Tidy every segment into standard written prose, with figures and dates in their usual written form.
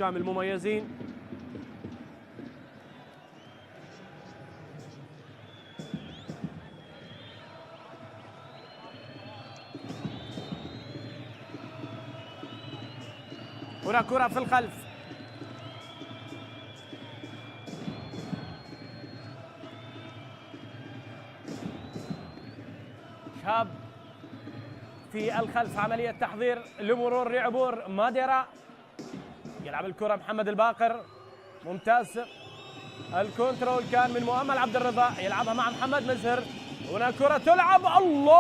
الحكام المميزين. هنا كرة في الخلف، شاب في الخلف، عملية تحضير لمرور لعبور ماديرا. يلعب الكرة محمد الباقر، ممتاز. الكنترول كان من مؤمل عبد الرضا، يلعبها مع محمد مزهر. هنا كرة تلعب، الله،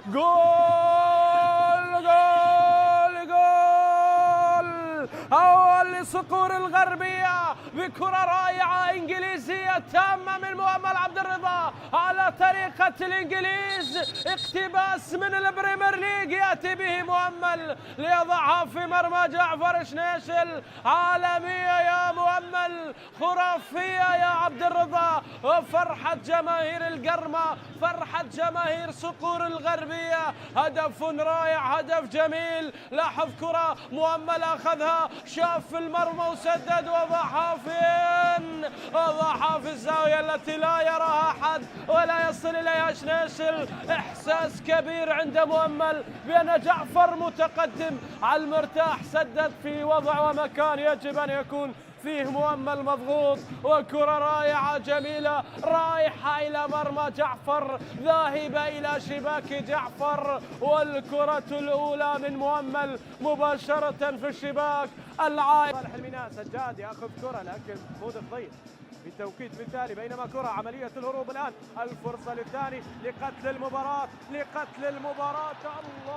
جول جول جول، أول لصقور الغربية بكرة رائعة إنجليزية تامة من مؤمل عبد الرضا على طريقة الإنجليز. اقتباس من البريمير ليج يأتي به مؤمل ليضعها في مرمى جعفر شنيشل. عالمية يا مؤمل، خرافية يا عبد الرضا، وفرحة جماهير القرمة، فرحة جماهير صقور الغربية. هدف رائع، هدف جميل. لاحظ كرة مؤمل أخذها، شاف في المرمى وسدد، وضعها فين؟ وضعها في الزاوية التي لا يراها أحد ولا يصل إليها شنيشل. إحساس كبير عند مؤمل بأن جعفر متقدم على المرتاح، سدد في وضع ومكان يجب أن يكون فيه مؤمل مضغوط. وكرة رائعة جميلة رايحة إلى مرمى جعفر، ذاهبة إلى شباك جعفر، والكرة الأولى من مؤمل مباشرة في الشباك. صالح الميناء، سجاد يأخذ كرة لكن خود الضيق في التوقيت مثالي، بينما كرة عملية الهروب الآن، الفرصة للثاني لقتل المباراة، لقتل المباراة. الله،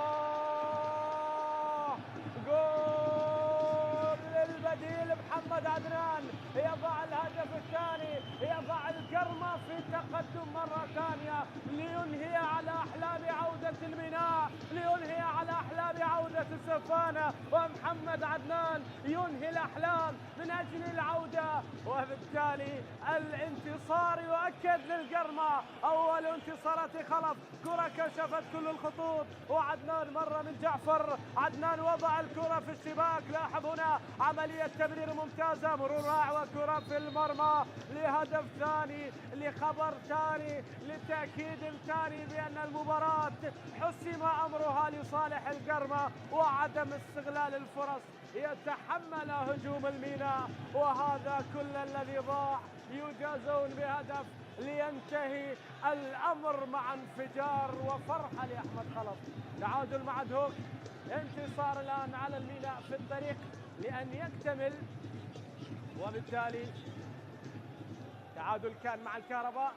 جول للبديل محمد عدنان، يضع الهدف الثاني، يضع القرمة في تقدم مرة ثانية لينهي على أحلام عودة الميناء، لينهي على أحلام عودة السفانة. ومحمد عدنان ينهي الأحلام من أجل العودة، وبالتالي الانتصار يؤكد للقرمة. أول انتصارات خلف، كرة كشفت كل الخطوط، وعدنان مرة من جعفر، عدنان وضع الكرة في الشباك. لاحظ هنا عملية تمرير ممتازة، مرور رائع، وكرة في المرمى لهدف ثاني، لخبر ثاني، لتأكيد ثاني بأن المباراة حسم أمرها لصالح القرمة، وعدم استغلال الفرص يتحمل هجوم الميناء. وهذا كل الذي ضاع، يجازون بهدف لينتهي الأمر مع انفجار وفرحة لأحمد خلف. تعادل مع دهوك، انتصار الآن على الميناء في الطريق لأن يكتمل، وبالتالي تعادل كان مع الكهرباء.